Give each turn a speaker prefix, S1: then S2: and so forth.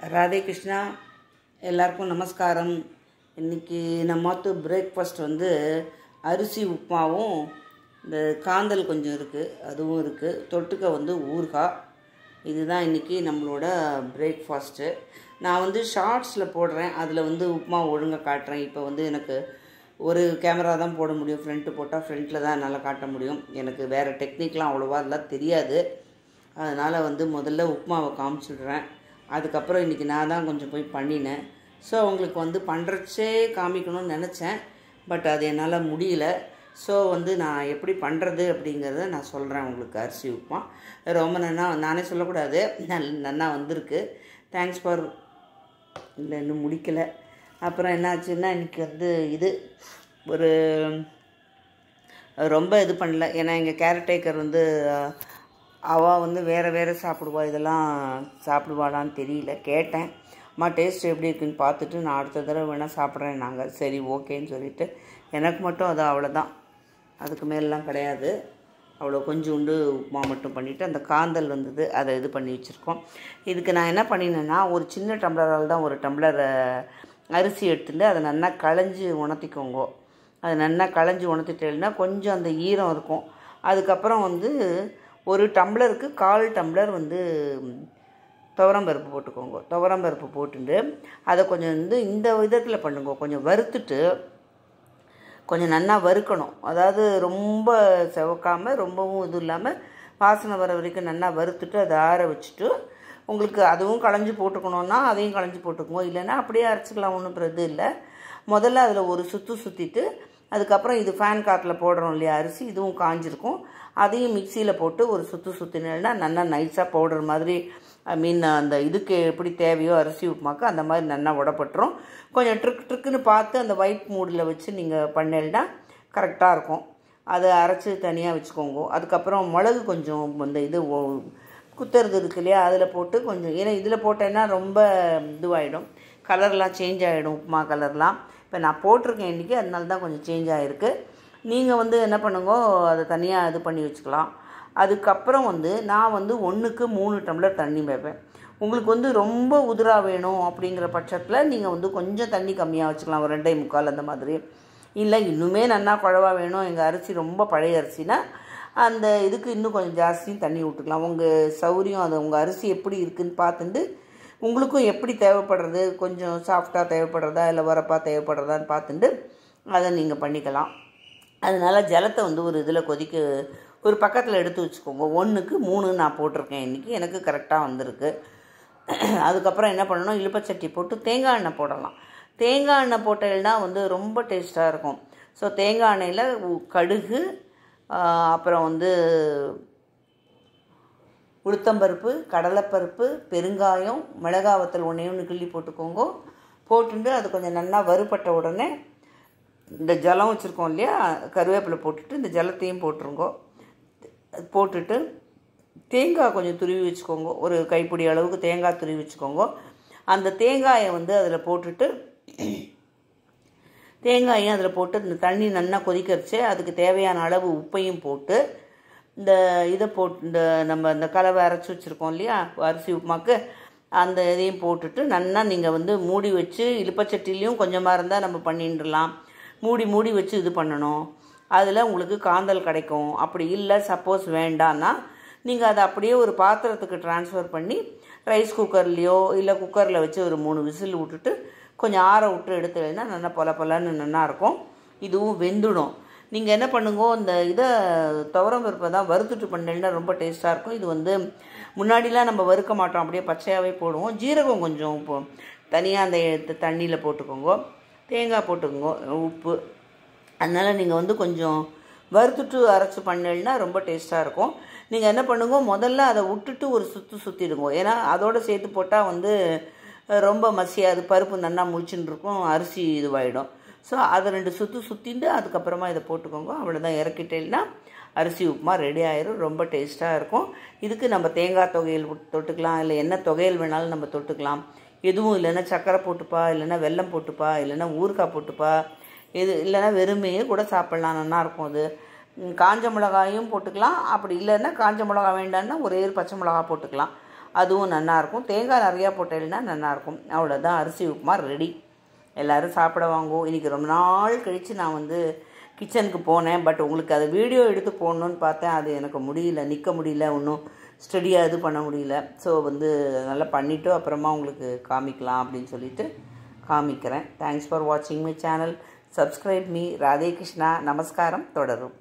S1: ராதே கிருஷ்ணா, எல்லாருக்கும் நமஸ்காரம். இன்றைக்கி நம்மாத்து பிரேக்ஃபாஸ்ட் வந்து அரிசி உப்புமாவும் இந்த காந்தல் கொஞ்சம் இருக்குது, அதுவும் இருக்குது. தொட்டுக்க வந்து ஊறுகாய். இதுதான் இன்றைக்கி நம்மளோட பிரேக்ஃபாஸ்ட்டு. நான் வந்து ஷார்ட்ஸில் போடுறேன், அதில் வந்து உப்புமா ஒழுங்காக காட்டுறேன். இப்போ வந்து எனக்கு ஒரு கேமரா தான் போட முடியும், ஃப்ரண்ட்டு போட்டால் ஃப்ரண்ட்டில் தான் என்னால் காட்ட முடியும். எனக்கு வேறு டெக்னிக்லாம் அவ்வளோவா எல்லாம் தெரியாது. அதனால் வந்து முதல்ல உப்புமாவை காமிச்சிடுறேன். அதுக்கப்புறம் இன்றைக்கி நான் தான் கொஞ்சம் போய் பண்ணினேன். ஸோ உங்களுக்கு வந்து பண்ணுறச்சே காமிக்கணும்னு நினச்சேன், பட் அது என்னால் முடியல. ஸோ வந்து நான் எப்படி பண்ணுறது அப்படிங்கிறத நான் சொல்கிறேன் உங்களுக்கு. அரிசி உப்புமா ரொம்ப நானே சொல்லக்கூடாது, நன்னா வந்திருக்கு. Thanks for. இல்லை இன்னும் முடிக்கலை. அப்புறம் என்னாச்சுன்னா இன்றைக்கி வந்து இது ஒரு ரொம்ப இது பண்ணல. ஏன்னா எங்கள் கேரட்டேக்கர் வந்து அவள் வந்து வேறு சாப்பிடுவா, இதெல்லாம் சாப்பிடுவாளான்னு தெரியல. கேட்டேன், அம்மா டேஸ்ட் எப்படி இருக்குன்னு பார்த்துட்டு நான் அடுத்த தடவை வேணால் சாப்பிட்றேன். நாங்கள் சரி ஓகேன்னு சொல்லிவிட்டு, எனக்கு மட்டும் அது அவ்வளோதான், அதுக்கு மேலாம் கிடையாது. அவ்வளோ கொஞ்சோண்டு உப்புமா மட்டும் பண்ணிவிட்டு அந்த காந்தல் வந்தது, அதை இது பண்ணி வச்சுருக்கோம். இதுக்கு நான் என்ன பண்ணினேன்னா, ஒரு சின்ன டம்ளரால் தான் ஒரு டம்ளர் அரிசி எடுத்துட்டு அதை நல்லா களைஞ்சி உணர்த்திக்கோங்க. அது நல்லா களைஞ்சி உணர்த்திட்டேன்னா கொஞ்சம் அந்த ஈரம் இருக்கும். அதுக்கப்புறம் வந்து ஒரு டம்ளருக்கு 1/4 டம்ளர் வந்து துவரம்பருப்பு போட்டுக்கோங்க. துவரம்பருப்பு போட்டுட்டு அதை கொஞ்சம் வந்து இந்த விதத்தில் பண்ணுங்க. கொஞ்சம் வறுத்துட்டு கொஞ்சம் நல்லா வறுக்கணும். அதாவது ரொம்ப செவக்காமல் ரொம்பவும் இது இல்லாமல் வாசனை வர வரைக்கும் நல்லா வறுத்துட்டு அதை ஆற வச்சுட்டு, உங்களுக்கு அதுவும் களைஞ்சி போட்டுக்கணுன்னா அதையும் களைஞ்சி போட்டுக்குவோம், இல்லைன்னா அப்படியே அரைச்சிக்கலாம், ஒன்றும் இது இல்லை. முதல்ல அதில் ஒரு சுற்றிட்டு அதுக்கப்புறம் இது ஃபேன் காற்றுல போடுறோம் இல்லையா அரிசி, இதுவும் காஞ்சிருக்கும், அதையும் மிக்சியில் போட்டு ஒரு சுற்றினா நல்லா நைஸாக பவுடர் மாதிரி, அந்த இதுக்கு எப்படி தேவையோ அரிசி உப்புமாக்கு அந்த மாதிரி நல்லா உடப்பட்டுரும். கொஞ்சம் ட்ரிக்குன்னு பார்த்து அந்த ஒயிட் மூடில் வச்சு நீங்கள் பண்ணேன்னா கரெக்டாக இருக்கும். அதை அரைச்சி தனியாக வச்சுக்கோங்க. அதுக்கப்புறம் மிளகு கொஞ்சம் இந்த இது குத்துறது இருக்கு இல்லையா, அதில் போட்டு கொஞ்சம், ஏன்னா இதில் போட்டேன்னா ரொம்ப இதுவாகிடும், கலர்லாம் சேஞ்ச் ஆகிடும், உப்புமா கலர்லாம். இப்போ நான் போட்டிருக்கேன் இன்றைக்கி, அதனால தான் கொஞ்சம் சேஞ்ச் ஆகிருக்கு. நீங்கள் வந்து என்ன பண்ணுங்க, அதை தனியாக இது பண்ணி வச்சுக்கலாம். அதுக்கப்புறம் வந்து நான் வந்து 1க்கு 3 டம்ளர் தண்ணி வைப்பேன். உங்களுக்கு வந்து ரொம்ப உதிரா வேணும் அப்படிங்கிற பட்சத்தில் நீங்கள் வந்து கொஞ்சம் தண்ணி கம்மியாக வச்சுக்கலாம், ஒரு 2.25 அந்த மாதிரி. இல்லை இன்னுமே நல்லா குழவா வேணும், எங்கள் அரிசி ரொம்ப பழைய அரிசினா அந்த இதுக்கு இன்னும் கொஞ்சம் ஜாஸ்தியும் தண்ணி விட்டுக்கலாம். உங்கள் சௌரியம், அது உங்கள் அரிசி எப்படி இருக்குதுன்னு பார்த்துட்டு, உங்களுக்கும் எப்படி தேவைப்படுறது, கொஞ்சம் சாஃப்டாக தேவைப்படுறதா இல்லை வரப்பாக தேவைப்படுறதான்னு பார்த்துட்டு அதை நீங்கள் பண்ணிக்கலாம். அதனால் ஜலத்தை வந்து ஒரு இதில் ஒரு பக்கத்தில் எடுத்து வச்சுக்கோங்க. 1க்கு 3 நான் போட்டிருக்கேன் இன்றைக்கி, எனக்கு கரெக்டாக வந்திருக்கு. அதுக்கப்புறம் என்ன பண்ணணும், இலுப்பச்சட்டி போட்டு தேங்காய் எண்ணெய் போடலாம். தேங்காய் எண்ணெய் போட்டேன்னா வந்து ரொம்ப டேஸ்ட்டாக இருக்கும். ஸோ தேங்காய் எண்ணெயில் கடுகு, அப்புறம் வந்து உளுத்தம்பருப்பு, கடலைப்பருப்பு, பெருங்காயம், மிளகாய் வத்தல் 1 கிள்ளி போட்டுக்கோங்க. போட்டுட்டு அது கொஞ்சம் நல்லா வறுபட்ட உடனே இந்த ஜலம் வச்சுருக்கோம் இல்லையா, கருவேப்பிலை போட்டுட்டு இந்த ஜலத்தையும் போட்டுருங்கோ. போட்டுட்டு தேங்காய் கொஞ்சம் துருவி வச்சுக்கோங்க, ஒரு கைப்பிடி அளவுக்கு தேங்காய் துருவி வச்சுக்கோங்க. அந்த தேங்காயை வந்து அதில் போட்டுட்டு, தேங்காயும் அதில் போட்டு இந்த தண்ணி நல்லா கொதிக்கரிச்சு அதுக்கு தேவையான அளவு உப்பையும் போட்டு, இந்த இதை போட்டு நம்ம இந்த கலவை அரைச்சி வச்சுருக்கோம் இல்லையா அரிசி உப்புமாக்கு, அந்த இதையும் போட்டுட்டு நல்லா நீங்கள் வந்து மூடி வச்சு, இலுப்பச்சட்டிலையும் கொஞ்சமாக இருந்தால் நம்ம பண்ணிடலாம், மூடி வச்சு இது பண்ணணும். அதில் உங்களுக்கு காந்தல் கிடைக்கும். அப்படி இல்லை சப்போஸ் வேண்டான்னா நீங்கள் அதை அப்படியே ஒரு பாத்திரத்துக்கு ட்ரான்ஸ்ஃபர் பண்ணி ரைஸ் குக்கர்லேயோ இல்லை குக்கரில் வச்சு ஒரு 3 விசில் விட்டுட்டு கொஞ்சம் ஆற விட்டு எடுத்துலைன்னா நல்லா பொலன்னு நல்லாயிருக்கும். இதுவும் வெந்துடும். நீங்கள் என்ன பண்ணுங்க, இந்த இதை துவரம்பருப்பை தான் வறுத்துட்டு பண்ணலைன்னா ரொம்ப டேஸ்ட்டாக இருக்கும். இது வந்து முன்னாடிலாம் நம்ம வறுக்க மாட்டோம், அப்படியே பச்சையாகவே போடுவோம். ஜீரகம் கொஞ்சம் தனியாக அந்த தண்ணியில் போட்டுக்கோங்க, தேங்காய் போட்டுக்கோங்க, உப்பு. அதனால் நீங்கள் வந்து கொஞ்சம் வறுத்துட்டு அரைச்சி பண்ணலைன்னா ரொம்ப டேஸ்ட்டாக இருக்கும். நீங்கள் என்ன பண்ணுங்க, முதல்ல அதை விட்டுட்டு ஒரு சுற்றிடுங்க. ஏன்னா அதோடு சேர்த்து போட்டால் வந்து ரொம்ப மசியாது, பருப்பு நல்லா முழிச்சுன்னு இருக்கும், அரிசி இதுவாகிடும். ஸோ அதை 2 சுற்றிட்டு அதுக்கப்புறமா இதை போட்டுக்கோங்க. அவ்வளோதான், இறக்கிட்டேன்னா அரிசி உப்புமா ரெடி ஆயிரும். ரொம்ப டேஸ்ட்டாக இருக்கும். இதுக்கு நம்ம தேங்காய் தொகையல் தொட்டுக்கலாம், இல்லை என்ன தொகையல் வேணாலும் நம்ம தொட்டுக்கலாம். எதுவும் இல்லைன்னா சர்க்கரை போட்டுப்பா, இல்லைன்னா வெல்லம் போட்டுப்பா, இல்லைன்னா ஊறுகாய் போட்டுப்பா, இது இல்லைன்னா வெறுமையே கூட சாப்பிட்லாம், நல்லாயிருக்கும். அது காஞ்ச மிளகாயும் போட்டுக்கலாம். அப்படி இல்லைன்னா காஞ்ச மிளகா வேண்டான்னா ஒரே ஒரு பச்சை மிளகா போட்டுக்கலாம். அதுவும் நல்லாயிருக்கும். தேங்காய் நிறையா போட்டேன்னா நல்லாயிருக்கும். அவ்வளோதான், அரிசி உப்புமா ரெடி. எல்லோரும் சாப்பிட வாங்குவோம். இன்றைக்கி ரொம்ப நாள் கழித்து நான் வந்து கிச்சனுக்கு போனேன். பட் உங்களுக்கு அது வீடியோ எடுத்து போடணுன்னு பார்த்தேன். அது எனக்கு முடியல, நிற்க முடியல, ஒன்றும் ஸ்டடியாக இது பண்ண முடியல. ஸோ வந்து நல்லா பண்ணிவிட்டு அப்புறமா உங்களுக்கு காமிக்கலாம் அப்படின்னு சொல்லிட்டு காமிக்கிறேன். தேங்க்ஸ் ஃபார் வாட்சிங் my channel. Subscribe me. Radhe Krishna. நமஸ்காரம். தொடரும்.